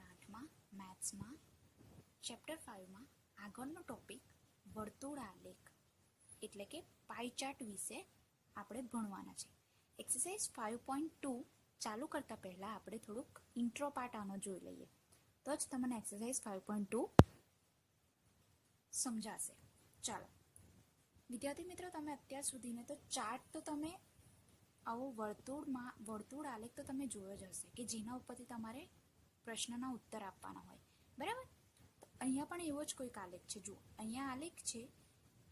8માં મેથ્સમાં chapter 5માં આગળનો topic વર્તુળાલેખ એટલે કે પાઈ ચાર્ટ વિશે આપણે ભણવાના છે. એક્સરસાઇઝ 5.2 ચાલુ કરતા પહેલા આપણે થોડુંક ઇન્ટ્રો પાર્ટ આનો જોઈ લઈએ તો જ તમને એક્સરસાઇઝ 5.2 સમજાશે. ચાલો વિદ્યાર્થી મિત્રો, તમે અત્યાર સુધીને તો ચાર્ટ તો તમે આવો વર્તુળ આલેખ તો તમે જોયો જ હશે કે જેના ઉપરથી તમારે પ્રશ્નના ઉત્તર આપવાના હોય, બરાબર. તો અહીંયા પણ એવો જ કોઈક આલેખ છે. જુઓ, અહીંયા આલેખ છે.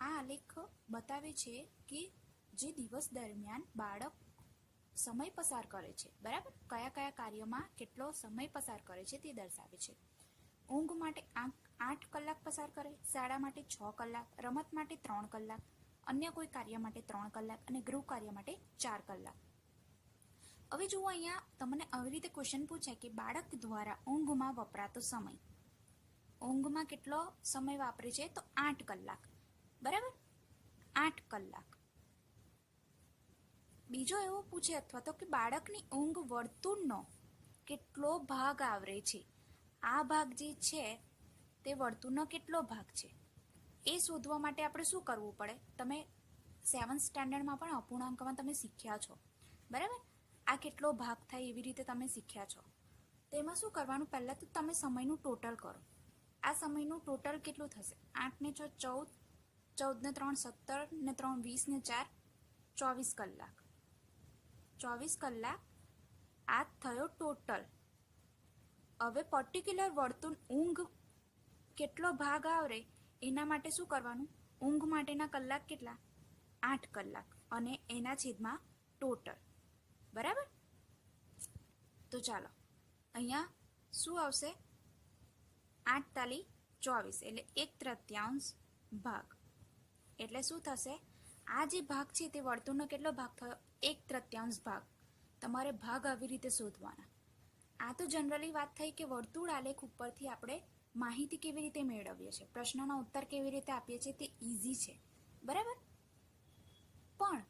આ આલેખ બતાવે છે કે જે દિવસ દરમિયાન બાળક સમય પસાર કરે છે, બરાબર, કયા કયા કાર્યમાં કેટલો સમય પસાર કરે છે તે દર્શાવે છે. ઊંઘ માટે 8 કલાક પસાર કરે, શાળા માટે 6 કલાક, રમત માટે 3 કલાક, અન્ય કોઈ કાર્ય માટે 3 કલાક અને ગૃહ કાર્ય માટે 4 કલાક. હવે જુઓ, અહીંયા તમને આવી રીતે ક્વેશ્ચન પૂછાય કે બાળક દ્વારા ઊંઘમાં વપરાતો સમય, ઊંઘમાં કેટલો સમય વાપરે છે તો 8 કલાક, બરાબર, 8 કલાક. બીજો એવો પૂછે અથવા તો કે બાળકની ઊંઘ વર્તુળનો કેટલો ભાગ આવરે છે. આ ભાગ જે છે તે વર્તુળનો કેટલો ભાગ છે એ શોધવા માટે આપણે શું કરવું પડે? તમે 7th સ્ટાન્ડર્ડમાં પણ અપૂર્ણાંકમાં તમે શીખ્યા છો, બરાબર. આ કેટલો ભાગ થાય એવી રીતે તમે શીખ્યા છો. તો એમાં શું કરવાનું? પહેલાં તો તમે સમયનું ટોટલ કરો. આ સમયનું ટોટલ કેટલું થશે? 8 ને 6 14, 14 ને 3 17 ને 3 20 ને 4 24 કલાક. 24 કલાક આ થયો ટોટલ. હવે પર્ટિક્યુલર વર્તુળ ઊંઘ કેટલો ભાગ આવરે એના માટે શું કરવાનું? ઊંઘ માટેના કલાક કેટલા? 8 કલાક અને એના છેદમાં ટોટલ, બરાબર. તો ચાલો, અહીંયા શું આવશે? 8 તાલી 24 એટલે 1/3 ભાગ. એટલે શું થશે? આ જે ભાગ છે તે વર્તુળનો કેટલો ભાગ થયો? 1/3 ભાગ. તમારે ભાગ આવી રીતે શોધવાના. આ તો જનરલી વાત થઈ કે વર્તુળ આલેખ ઉપરથી આપણે માહિતી કેવી રીતે મેળવીએ છીએ, પ્રશ્નના ઉત્તર કેવી રીતે આપીએ છીએ તે ઇઝી છે, બરાબર. પણ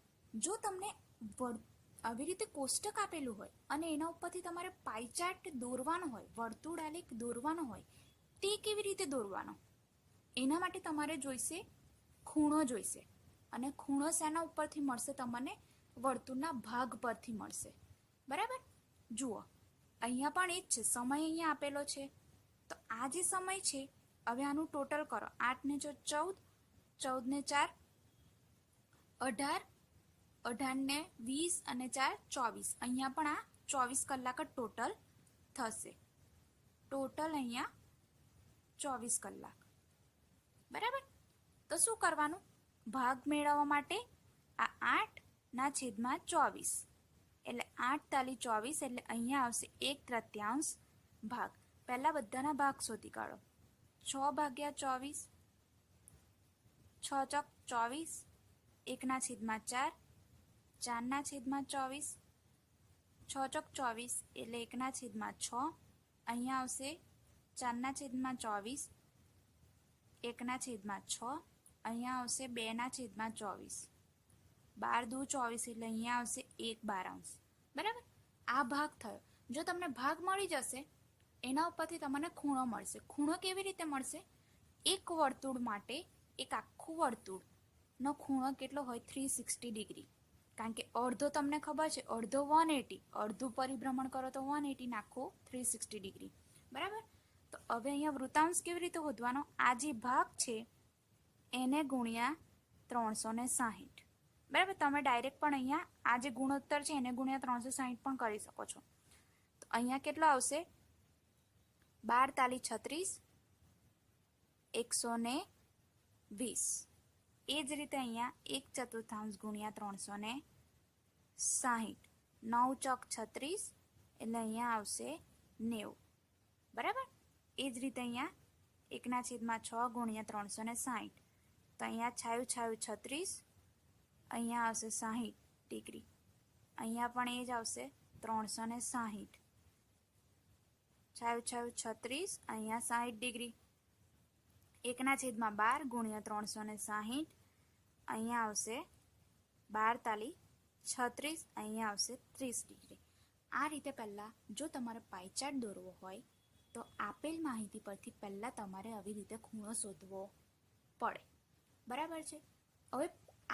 જો તમને આવી રીતે કોષ્ટક આપેલું હોય અને એના ઉપરથી તમારે પાઈ ચાર્ટ દોરવાનો હોય, વર્તુળ આલેખ દોરવાનો હોય, તે કેવી રીતે દોરવાનો? એના માટે તમારે જોઈશે ખૂણો જોઈશે. અને ખૂણો શેના ઉપરથી મળશે? તમને વર્તુળના ભાગ પરથી મળશે, બરાબર. જુઓ, અહીંયા પણ એ જ છે. સમય અહીંયા આપેલો છે. તો આ જે સમય છે, હવે આનું ટોટલ કરો. 8 ને 6 14, 14 ને 4 18, 18 ને 20 અને 4 24. અહીંયા પણ આ 24 કલાક જ ટોટલ થશે. ટોટલ અહીંયા 24 કલાક, બરાબર. તો શું કરવાનું? ભાગ મેળવવા માટે આ 8 ના છેદમાં 24 એટલે 8 તાલી 24 એટલે અહીંયા આવશે 1/3 ભાગ. પહેલા બધાના ભાગ શોધી કાઢો. 6 ભાગ્યા 24, 6 ચોક 24, 1 ના છેદમાં 4, 4 ના છેદમાં 24, 6 ચોક 24 એટલે 1 ના છેદમાં 6. અહીંયા આવશે 4 ના છેદમાં 24, 1 ના છેદમાં 6. અહીંયા આવશે 2 ના છેદમાં 24, 12 દુ 24 એટલે અહીંયા આવશે 1/12, બરાબર. આ ભાગ થયો. જો તમને ભાગ મળી જશે એના ઉપરથી તમને ખૂણો મળશે. ખૂણો કેવી રીતે મળશે? એક વર્તુળ માટે, એક આખું વર્તુળનો ખૂણો કેટલો હોય? 360 ડિગ્રી. કારણ કે અડધો તમને ખબર છે, અડધો 180, અડધું પરિભ્રમણ કરો તો 180 નાખો 360 ડિગ્રી, બરાબર. તો હવે અહીંયા વૃત્તાંશ કેવી રીતે શોધવાનો? આ જે ભાગ છે એને ગુણ્યા 360, બરાબર. તમે ડાયરેક્ટ પણ અહીંયા આ જે ગુણોત્તર છે એને ગુણ્યા 360 પણ કરી શકો છો. તો અહીંયા કેટલો આવશે? 12 તાલી 36, 120. એ જ રીતે અહીંયા 1/4 ગુણ્યા 360, 9 ચોક 36 એટલે અહીંયા આવશે 90, બરાબર. એ જ રીતે અહીંયા 1 ના છેદમાં 6 ગુણ્યા 360 તો અહીંયા છાયું છાયું 36, અહીંયા આવશે 60 ડિગ્રી. અહીંયા પણ એ જ આવશે 360, છાયું છાયું 36, અહીંયા 60 ડિગ્રી. 1 ના છેદમાં 12 ગુણ્યા 360, અહીંયા આવશે 12 તાલી 36, અહીંયા આવશે 30 ડિગ્રી. આ રીતે પહેલાં જો તમારે પાઈ ચાર્ટ દોરવો હોય તો આપેલ માહિતી પરથી પહેલાં તમારે આવી રીતે ખૂણો શોધવો પડે. બરાબર છે. હવે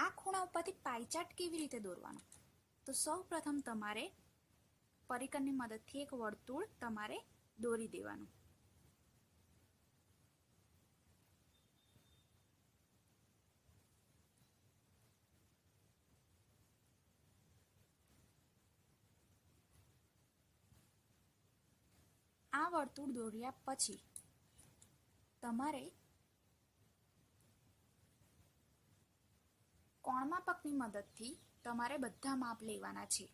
આ ખૂણા ઉપરથી પાયચાર્ટ કેવી રીતે દોરવાનો? તો સૌ પ્રથમ તમારે પરિકરની મદદથી એક વર્તુળ તમારે દોરી દેવાનું. આ વર્તુળ દોર્યા પછી તમારે કોણમાપકની મદદથી તમારે બધા માપ લેવાના છે.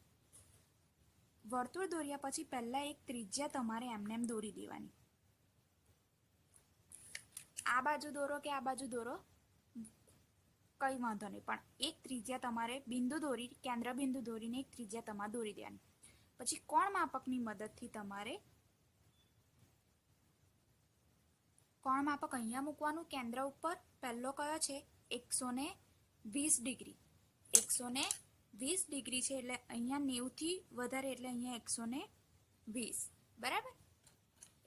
વર્તુળ દોર્યા પછી પહેલા એક ત્રિજ્યા તમારે એમને એમ દોરી દેવાની. આ બાજુ દોરો કે આ બાજુ દોરો કઈ વાંધો નહીં, પણ એક ત્રિજ્યા તમારે બિંદુ દોરી, કેન્દ્ર બિંદુ દોરીને એક ત્રિજ્યા તમારે દોરી દેવાની. પછી કોણમાપકની મદદથી તમારે કોણમાપક અહીંયા મૂકવાનું કેન્દ્ર ઉપર. પહેલો કયો છે? 120 ડિગ્રી. 120 ડિગ્રી છે એટલે અહીંયા 90 થી વધારે એટલે અહીંયા 120. બરાબર.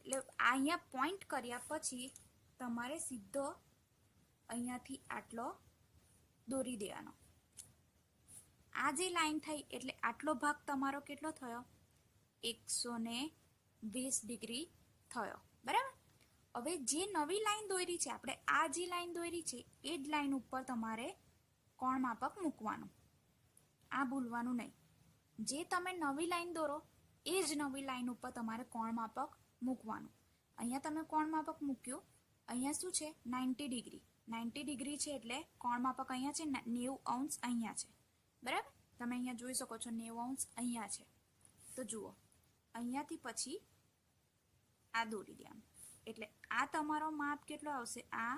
એટલે અહીંયા પોઈન્ટ કર્યા પછી તમારે સીધો અહીંયાથી આટલો દોરી દેવાનો. આ જે લાઈન થઈ એટલે આટલો ભાગ તમારો કેટલો થયો? 120 ડિગ્રી થયો. બરાબર. હવે જે નવી લાઈન દોરી છે આપણે, આ જે લાઈન દોરી છે એ જ લાઈન ઉપર તમારે કોણમાપક મૂકવાનું. આ ભૂલવાનું નહીં. જે તમે નવી લાઈન દોરો એ જ નવી લાઈન ઉપર તમારે કોણમાપક મૂકવાનું. અહીંયા તમે કોણમાપક મૂક્યું. અહીંયા શું છે? 90 ડિગ્રી. 90 ડિગ્રી છે એટલે કોણમાપક અહીંયા છે, 90 અંશ અહીંયા છે. બરાબર. તમે અહીંયા જોઈ શકો છો 90 અંશ અહીંયા છે. તો જુઓ, અહીંયાથી પછી આ દોરી દેવાનું. એટલે આ તમારો માપ કેટલો આવશે? આ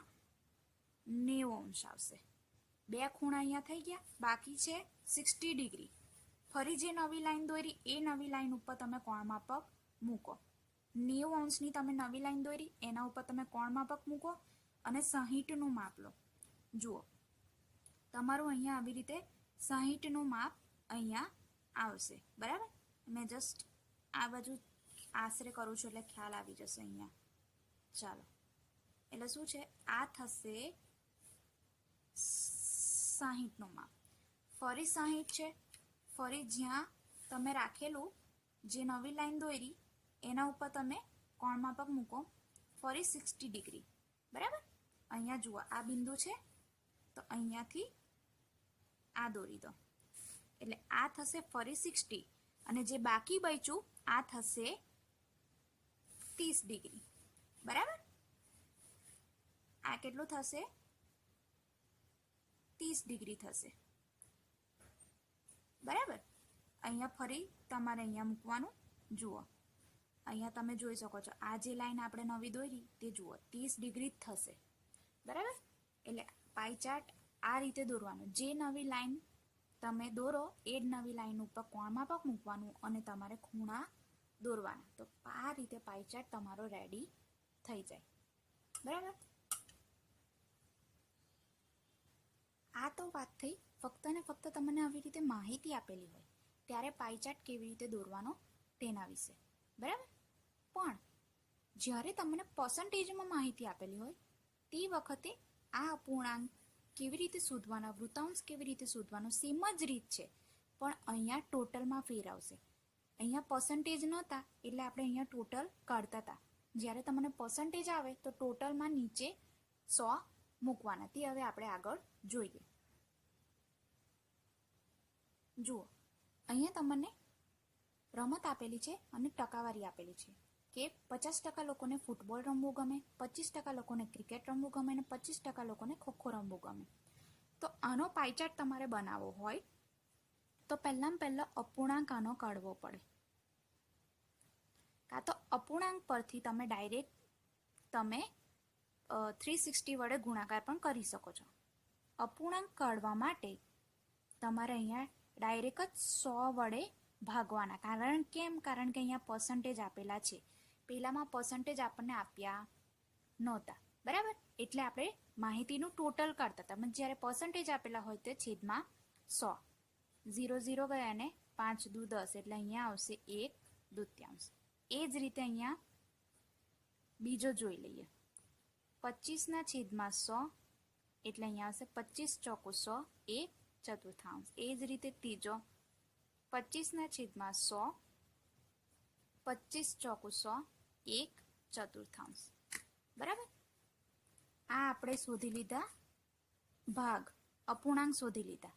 90 અંશ આવશે. બે ખૂણા અહીંયા થઈ ગયા. બાકી છે 60 ડિગ્રી. ફરી જે નવી લાઈન દોરી એ નવી લાઈન ઉપર તમે કોણમાપક મૂકો. 90 અંશની તમે નવી લાઈન દોરી, એના ઉપર તમે કોણમાપક મૂકો અને 60નું માપ લો. જુઓ, તમારું અહીંયા આવી રીતે 60નું માપ અહીંયા આવશે. બરાબર. મેં જસ્ટ આ બાજુ આશરે કરું છું એટલે ખ્યાલ આવી જશે અહીંયા. ચાલો, એટલે શું છે? આ થશે 60નું માપ. ફરી 60 છે. ફરી જ્યાં તમે રાખેલું જે નવી લાઈન દોરી એના ઉપર તમે કોણમાપક મૂકો. ફરી 60 ડિગ્રી. બરાબર. અહીંયા જુઓ, આ બિંદુ છે તો અહીંયાથી આ દોરી દો. એટલે આ થશે ફરી 60 અને જે બાકી બચ્યું આ થશે 30 ડિગ્રી. બરાબર. આ કેટલું થશે? 30 ડિગ્રી થશે. બરાબર. અહીંયા ફરી તમારે અહીંયા મૂકવાનું. જુઓ, અહીંયા તમે જોઈ શકો છો આ જે લાઈન આપણે નવી દોરી તે જુઓ 30 ડિગ્રી થશે. બરાબર. એટલે પાઈ ચાર્ટ આ રીતે દોરવાનું. જે નવી લાઈન તમે દોરો એ જ નવી લાઈન ઉપર કોણમાપક મૂકવાનું અને તમારે ખૂણા દોરવાના. તો આ રીતે પાઈ ચાર્ટ તમારો રેડી થઈ જાય. બરાબર. આ તો વાત થઈ ફક્ત ને ફક્ત તમને આવી રીતે માહિતી આપેલી હોય ત્યારે પાઈ ચાર્ટ કેવી રીતે દોરવાનો તેના વિશે. બરાબર. પણ જ્યારે તમને પર્સન્ટેજમાં માહિતી આપેલી હોય તે વખતે આ અપૂર્ણાંક કેવી રીતે શોધવાના, વૃતાંશ કેવી રીતે શોધવાનો, સેમ જ રીત છે. પણ અહીંયા ટોટલમાં ફેર આવશે. અહીંયા પર્સન્ટેજ નહોતા એટલે આપણે અહીંયા ટોટલ કાઢતા હતા. જ્યારે તમને પર્સન્ટેજ આવે તો ટોટલમાં નીચે 100 મૂકવાના. તે હવે આપણે આગળ જોઈએ. જુઓ, અહીંયા તમને રમત આપેલી છે અને ટકાવારી આપેલી છે કે 50% લોકોને ફૂટબોલ રમવું ગમે, 25% લોકોને ક્રિકેટ રમવું ગમે અને 25% લોકોને ખોખો રમવું ગમે. તો આનો પાઈ ચાર્ટ તમારે બનાવવો હોય તો પહેલાં અપૂર્ણાંક આનો કાઢવો પડે. કાં તો અપૂર્ણાંક પરથી તમે ડાયરેક્ટ તમે 360 વડે ગુણાકાર પણ કરી શકો છો. અપૂર્ણાંક કાઢવા માટે તમારે અહીંયા ડાયરેક્ટ જ 100 વડે ભાગવાના. કારણ કે અહીંયા પર્સન્ટેજ આપેલા છે. પહેલામાં પર્સન્ટેજ આપણને આપ્યા નહોતા. બરાબર. એટલે આપણે માહિતીનું ટોટલ કાઢતા હતા. જ્યારે પર્સન્ટેજ આપેલા હોય તો છેદમાં 100. 0 0 ગયા ને 5 દુ 10 એટલે અહીંયા આવશે 1/2. એ જ રીતે અહીંયા બીજો જોઈ લઈએ. 25 છેદમાં 100 એટલે અહીંયા આવશે 25 ચોકુ 100 1 ચતુર્થાંશ. એ જ રીતે ત્રીજો 25 છેદમાં 100 25 ચોકુ 100 1 ચતુર્થાંશ. બરાબર. આ આપણે શોધી લીધા ભાગ, અપૂર્ણાંક શોધી લીધા.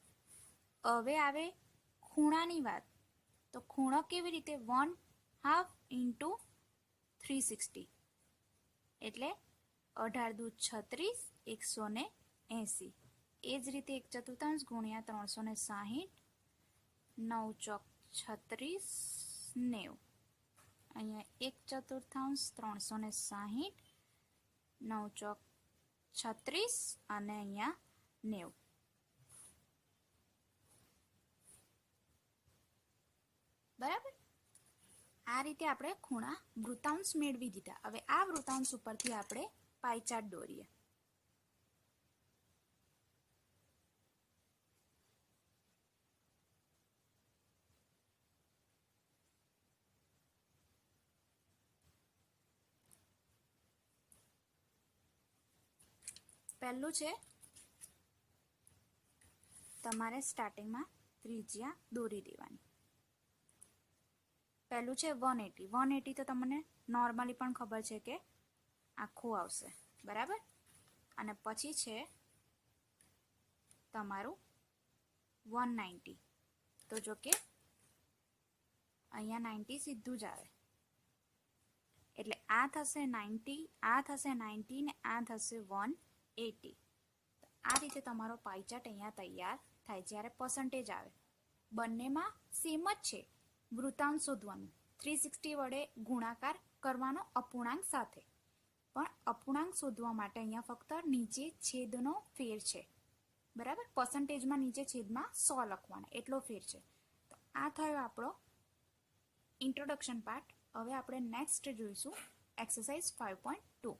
હવે આવે ખૂણાની વાત. તો ખૂણો કેવી રીતે 1/2 into 360 એટલે 18 દુ 36 180. એ જ રીતે 1 ચતુર્થાંશ ગુણ્યા 360 9 ચોક 36 90. અહીંયા 1 ચતુર્થાંશ 360 9 ચોક 36 અને અહીંયા 90. બરાબર. આ રીતે આપણે ખૂણા વૃત્તાંશ મેળવી દીધા. હવે આ વૃત્તાંશ ઉપરથી આપણે પાઈ ચાર્ટ દોરીએ. પહેલું છે તમારે સ્ટાર્ટિંગમાં ત્રિજ્યા દોરી દેવાની. પહેલું છે 180. 180 તો તમને નોર્મલી પણ ખબર છે કે આખું આવશે. બરાબર. અને પછી છે તમારું 190. તો જો કે અહીંયા 90 સીધું જ આવે એટલે આ થશે 90, આ થશે 90 ને આ થશે 180. આ રીતે તમારો પાઈ ચાર્ટ અહીંયા તૈયાર થાય. જ્યારે પર્સન્ટેજ આવે બંનેમાં સેમ જ છે. વૃત્તાંશ શોધવાનું 360 વડે ગુણાકાર કરવાનો અપૂર્ણાંક સાથે. પણ અપૂર્ણાંક શોધવા માટે અહીંયા ફક્ત નીચે છેદનો ફેર છે. બરાબર. પર્સન્ટેજમાં નીચે છેદમાં 100 લખવાના એટલો ફેર છે. તો આ થયો આપણો ઇન્ટ્રોડક્શન પાર્ટ. હવે આપણે નેક્સ્ટ જોઈશું એક્સરસાઇઝ 5.2.